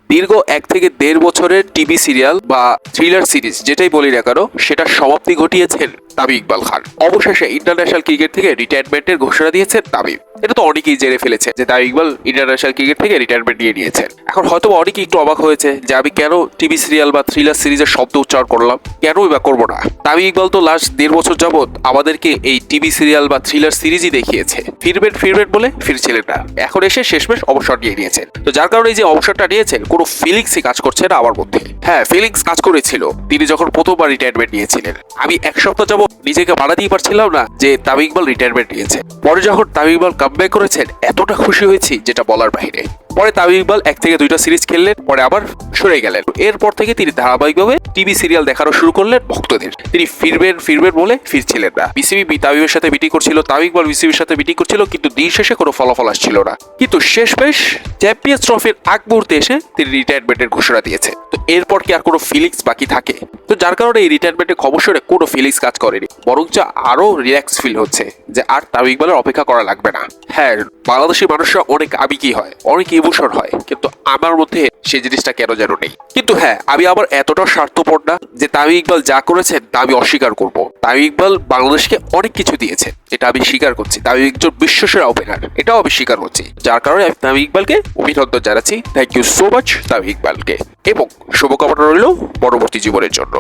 দীর্ঘ 1 থেকে 1.5 বছরের টিভি সিরিয়াল বা থ্রিলার সিরিজ যেটাই বলি না কেন সেটা সমাপ্তি ঘটিয়েছেন তামিম ইকবাল খান। অবশেষে ইন্টারন্যাশনাল ক্রিকেট থেকে রিটায়ারমেন্টের ঘোষণা দিয়েছেন তামিম। এটা তো অনেকেই জেনে ফেলেছে যে তামিম ইকবাল ইন্টারন্যাশনাল ক্রিকেট থেকে রিটায়ারমেন্ট নিয়ে নিয়েছেন। এখন হয়তো অনেকেই একটু অবাক হয়েছে যে আমি কেন টিভি সিরিয়াল বা থ্রিলার সিরিজের শব্দ উচ্চারণ করলাম, কেনই বা করবো না। তামিম ইকবাল তো লাস্ট 1.5 বছর যাবৎ আমাদেরকে এই টিভি সিরিয়াল বা থ্রিলার সিরিজই দেখিয়েছে, ফিরবেন বলে ফিরছিলেন না, এখন এসে শেষমেশ অবসর নিয়ে নিয়েছেন। তো যার কারণে যে অবসরটা নিয়েছেন কোনো ফিলিংসই কাজ করছে না আমার মধ্যে। হ্যাঁ, ফিলিংস কাজ করেছিল তিনি যখন প্রথমবার রিটায়ারমেন্ট নিয়েছিলেন। আমি 1 সপ্তাহ যাবৎ নিজেকে মানাতেই পারছিলাম না যে তামিম ইকবাল রিটায়ারমেন্ট নিয়েছে। পরে যখন তামিম ইকবাল কামব্যাক করেছেন এতটা খুশি হয়েছি যেটা বলার বাইরে। পরে তামিম ইকবাল 1 থেকে 2টা সিরিজ খেললেন, পরে আবার সরে গেলেন। এরপর থেকে তিনি ধারাবাহিকভাবে টিভি সিরিয়াল দেখানো শুরু করলেন ভক্তদের। তিনি ফিরবেন বলে ফিরছিলেন না। বিসিবি তামিমের সাথে মিটিং করছিল, তামিম ইকবাল বিসিবির সাথে মিটিং করছিল, কিন্তু দিন শেষে কোনো ফলাফল আসছিল না। কিন্তু শেষমেশ চ্যাম্পিয়ন্স ট্রফির আগ মুহূর্তে এসে তিনি রিটায়ারমেন্টের ঘোষণা দিয়েছে। তো এরপর কি আর কোনো ফিলিংস বাকি থাকে? তো যার কারণে এই রিটায়ারমেন্টের খবর শুনে কোনো ফিলিংস কাজ করেনি, বরঞ্চ আরো রিল্যাক্স ফিল হচ্ছে যে আর তামিম ইকবালের অপেক্ষা করা লাগবে না। হ্যাঁ, বাংলাদেশি মানুষরা অনেক আবেগী হয়, অনেক ইমোশন হয়, কিন্তু আমার মধ্যে সেই জিনিসটা কেন যেন নেই। কিন্তু হ্যাঁ, আমি আবার এতটা স্বার্থপর না যে তামিম ইকবাল যা করেছেন তা আমি অস্বীকার করব। তামিম ইকবাল বাংলাদেশকে অনেক কিছু দিয়েছেন, এটা আমি স্বীকার করছি। তামিম একজন বিশ্বসেরা ওপেনার, এটাও আমি স্বীকার করছি। যার কারণে আমি তামিম ইকবালকে অভিনন্দন জানাচ্ছি। Thank you so much Tamim ইকবালকে, এবং শুভকামনা রইল পরবর্তী জীবনের জন্য।